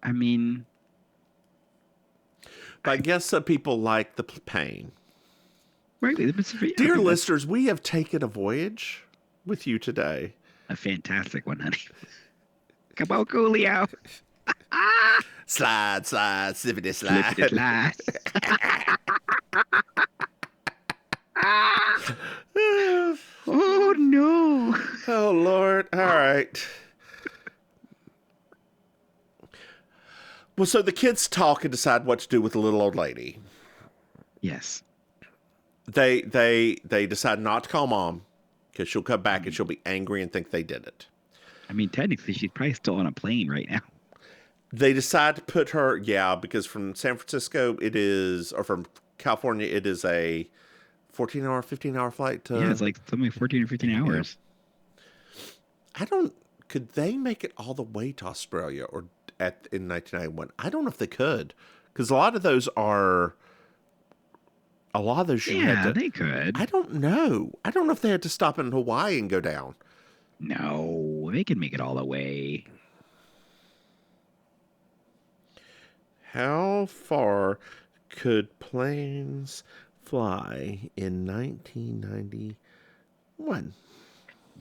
F: I mean,
E: But I guess some people like the pain.
F: right?
E: Dear listeners, we have taken a voyage with you today.
F: A fantastic one, honey. Come on, Coolio.
E: Slide, sippity slide.
F: Flippity slide. Oh, no.
E: Oh, Lord. All right. Well, so the kids talk and decide what to do with the little old lady.
F: Yes.
E: They decide not to call Mom because she'll come back and she'll be angry and think they did it.
F: I mean, technically, she's probably still on a plane right now.
E: They decide to put her, because from San Francisco or from California, it is a 14-hour, 15-hour flight to...
F: Yeah, it's like something 14 or 15 hours.
E: Could they make it all the way to Australia or in 1991? I don't know if they could, because a lot of those you had to...
F: they could.
E: I don't know. I don't know if they had to stop in Hawaii and go down.
F: No, they can make it all the way.
E: How far could planes fly in 1991?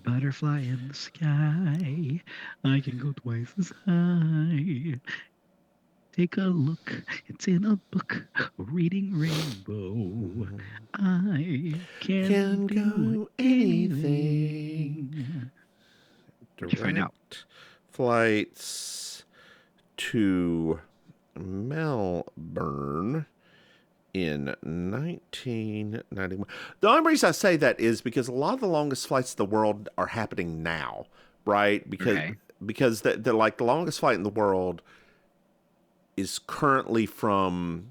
F: Butterfly in the sky, I can go twice as high. Take a look, it's in a book, Reading Rainbow. I can do anything. Did you find out?
E: Flights to Melbourne in 1991. The only reason I say that is because a lot of the longest flights in the world are happening now, right? Because the longest flight in the world is currently from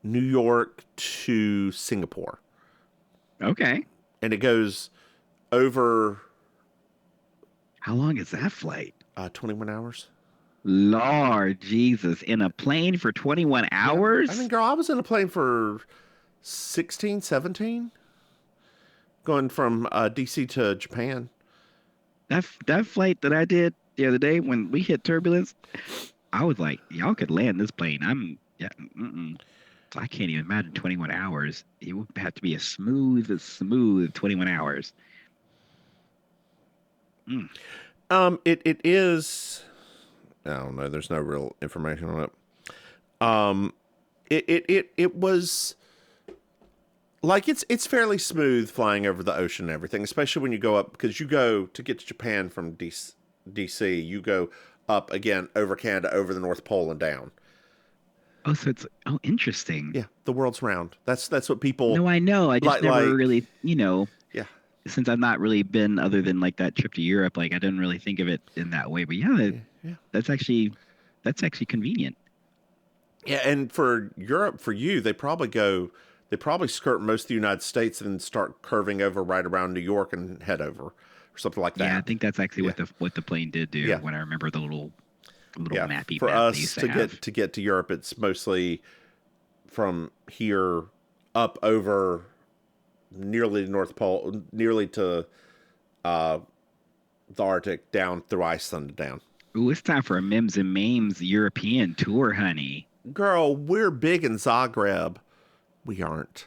E: New York to Singapore.
F: Okay.
E: And it goes over...
F: How long is that flight?
E: 21 hours.
F: Lord Jesus, in a plane for 21 hours?
E: I mean, girl, I was in a plane for 16, 17, going from D.C. to Japan.
F: That flight that I did the other day when we hit turbulence, I was like, y'all could land this plane. So I can't even imagine 21 hours. It would have to be a smooth 21 hours.
E: It is... I don't know. There's no real information on it. It was like it's fairly smooth flying over the ocean and everything, especially when you go up, because you go to get to Japan from DC. You go up again over Canada, over the North Pole and down.
F: Oh, so it's interesting.
E: Yeah, the world's round. That's what people.
F: No, I know. I just never really,
E: Yeah.
F: Since I've not really been other than like that trip to Europe, like I didn't really think of it in that way. But that's actually convenient.
E: Yeah, and for Europe, for you, they probably skirt most of the United States and then start curving over right around New York and head over or something like that.
F: Yeah, I think that's actually what the plane did do.
E: Yeah.
F: When I remember the little mappy
E: for
F: map
E: us to get to Europe, it's mostly from here up over nearly the North Pole, nearly to the Arctic, down through Iceland and down.
F: Ooh, it's time for a Mims and Maims European tour, honey.
E: Girl, we're big in Zagreb. We aren't.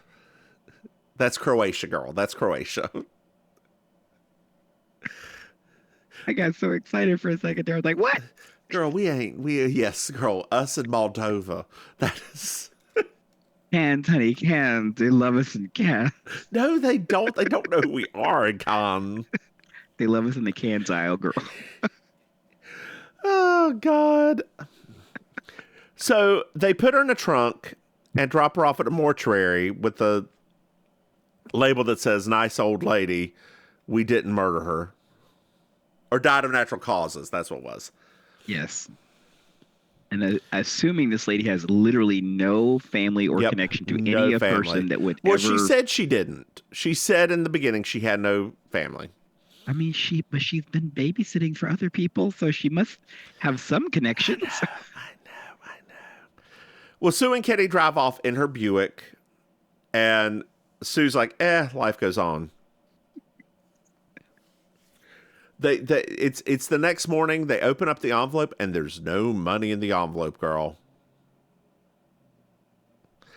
E: That's Croatia, girl. That's Croatia.
F: I got so excited for a second there. I was like, what?
E: Girl, yes, girl, us in Moldova. That is...
F: Cans, honey, cans. They love us in cans.
E: No, they don't. They don't know who we are in Cannes.
F: They love us in the cans aisle, girl.
E: Oh, God. So they put her in a trunk and drop her off at a mortuary with the label that says, "Nice old lady. We didn't murder her." Or died of natural causes. That's what it was.
F: Yes. And assuming this lady has literally no family or connection to any person that would ever...
E: she said she didn't. She said in the beginning she had no family.
F: I mean, she's been babysitting for other people, so she must have some connections.
E: I know. Well, Sue and Kenny drive off in her Buick, and Sue's like, life goes on. It's the next morning. They open up the envelope and there's no money in the envelope, girl.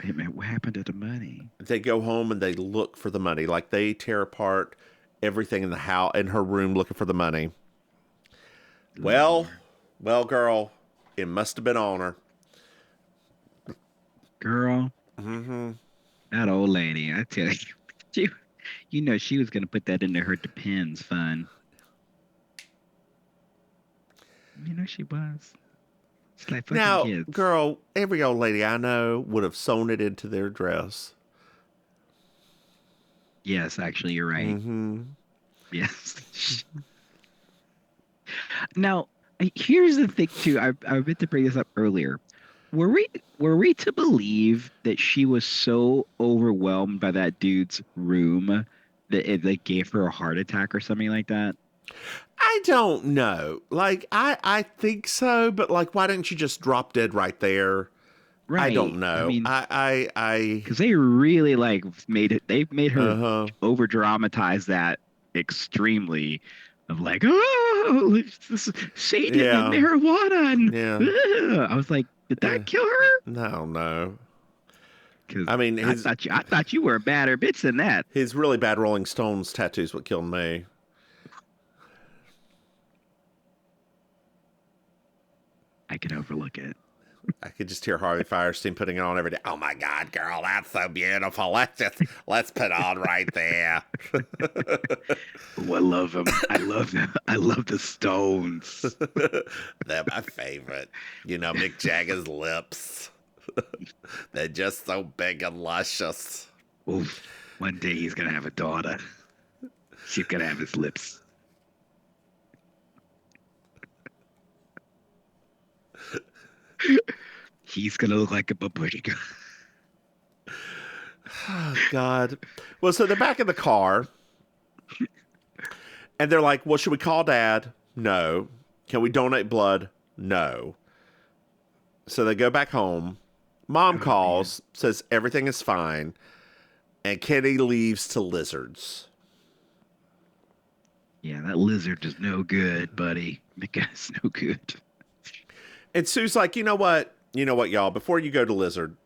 F: Wait a minute, what happened to the money?
E: They go home and they look for the money. Like they tear apart everything in the house, in her room, looking for the money. Well, girl, it must have been on her.
F: Girl,
E: Mm-hmm.
F: that old lady, I tell you, she was gonna put that into her Depends fund. She was. It's like fucking
E: Now,
F: kids.
E: girl, every old lady I know would have sewn it into their dress.
F: Yes, actually, you're right.
E: Mm-hmm.
F: Yes. Now, here's the thing too. I meant to bring this up earlier. Were we to believe that she was so overwhelmed by that dude's room that it like gave her a heart attack or something like that?
E: I don't know. Like, I think so, but like, why didn't you just drop dead right there?
F: Right.
E: I don't know.
F: I mean,
E: I
F: because they really like made it. They made her
E: uh-huh.
F: over dramatize that extremely. Of like, oh, this is Satan and marijuana, and I was like, did that kill her?
E: No.
F: Because
E: I mean,
F: I thought you were a badder bitch than that.
E: His really bad Rolling Stones tattoo's what killed me.
F: I can overlook it.
E: I could just hear Harvey Firestein putting it on every day. Oh my God, girl, that's so beautiful. Let's put on right there.
F: Oh, I love them. I love them. I love the Stones.
E: They're my favorite. Mick Jagger's lips. They're just so big and luscious.
F: Oof. One day he's gonna have a daughter. She's gonna have his lips. He's gonna look like a babushka.
E: Oh, God. Well, so they're back in the car. And they're like, well, should we call Dad? No. Can we donate blood? No. So they go back home. Mom calls, says everything is fine. And Kenny leaves to lizards.
F: Yeah, that lizard is no good, buddy. That guy's no good.
E: And Sue's like, you know what, y'all? Before you go to Lizard,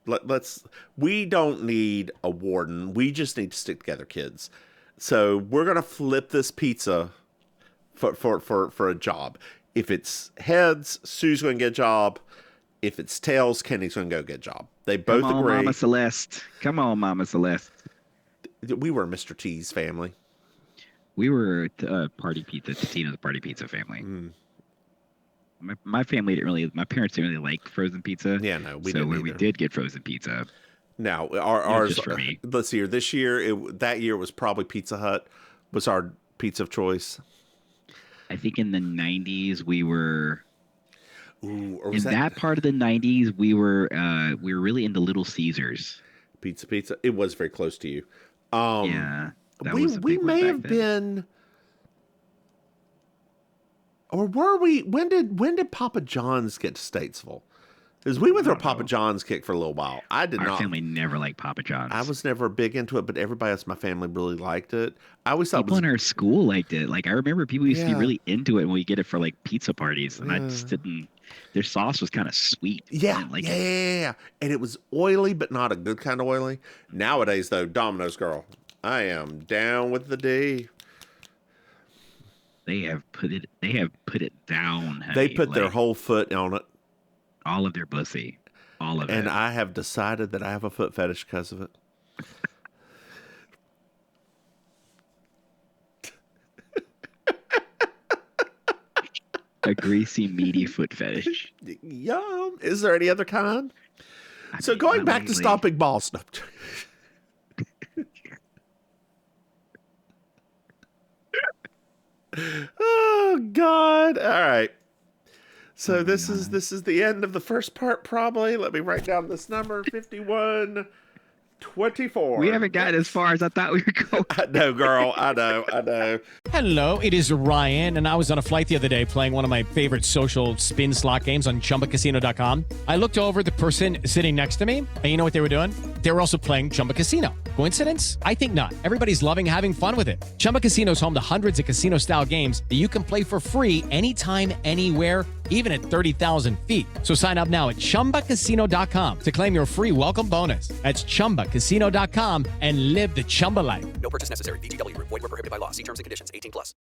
E: we don't need a warden. We just need to stick together, kids. So we're gonna flip this pizza for a job. If it's heads, Sue's gonna get a job. If it's tails, Kenny's gonna go get a job. They both
F: Come on,
E: agree.
F: Mama Celeste. Come on, Mama Celeste.
E: We were Mr. T's family.
F: We were Party Pizza, Tina's Party Pizza family. My family didn't really. My parents didn't really like frozen pizza.
E: Yeah, no, we
F: so
E: didn't
F: when
E: either.
F: we did get frozen pizza,
E: Now, ours.
F: just for me.
E: Let's see here. This year, that year was probably Pizza Hut was our pizza of choice.
F: I think in the '90s we were.
E: Ooh, or
F: In
E: was
F: that part of the '90s, we were really into Little Caesars.
E: Pizza? It was very close to you.
F: Yeah, that
E: we
F: was a big one
E: may
F: back
E: have
F: then.
E: been, or were we? When did Papa John's get to Statesville? Because we went through a Papa John's kick for a little while. I did
F: Our
E: not.
F: family never liked Papa John's.
E: I was never big into it, but everybody else in my family really liked it. I always thought
F: People in our school liked it. Like I remember people used to be really into it when we get it for like pizza parties, and I just didn't. Their sauce was kind of sweet.
E: Yeah,
F: Like
E: yeah. And it was oily, but not a good kind of oily. Nowadays, though, Domino's, girl, I am down with the D.
F: They have put it down. Honey.
E: They put their whole foot on it.
F: All of their pussy. All of it.
E: And I have decided that I have a foot fetish because of it.
F: A greasy, meaty foot fetish.
E: Yum. Is there any other kind? So
F: mean,
E: going back to
F: lately-
E: stomping balls. No. Oh God. All right. So this is the end of the first part, probably. Let me write down this number, 51, 24.
F: We haven't gotten as far as I thought we were going.
E: I know, girl. I know.
A: Hello, it is Ryan, and I was on a flight the other day playing one of my favorite social spin slot games on ChumbaCasino.com. I looked over the person sitting next to me, and you know what they were doing? They were also playing Chumba Casino. Coincidence? I think not. Everybody's loving having fun with it. Chumba Casino is home to hundreds of casino-style games that you can play for free anytime, anywhere, even at 30,000 feet. So sign up now at ChumbaCasino.com to claim your free welcome bonus. That's ChumbaCasino.com and live the Chumba life.
B: No purchase necessary. VGW Group. Void were prohibited by law. See terms and conditions. 18+.